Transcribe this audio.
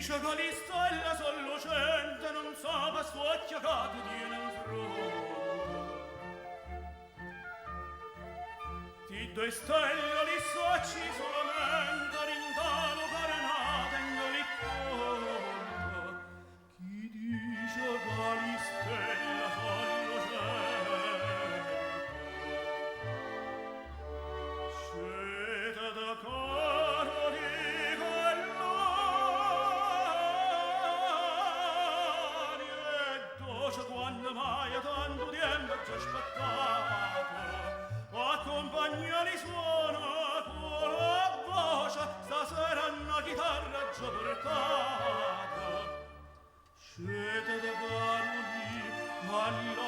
dice che li stella son lucente non so per suo acchiacato tiene in fronte. Ti due stelle li soci solamente rintano carenata in goliconte. Chi dice che li stella son lucente scete da caro di quando mai a tanto tempo ci aspettato accompagnali suona con la voce stasera una chitarra già portata scete da caro di alla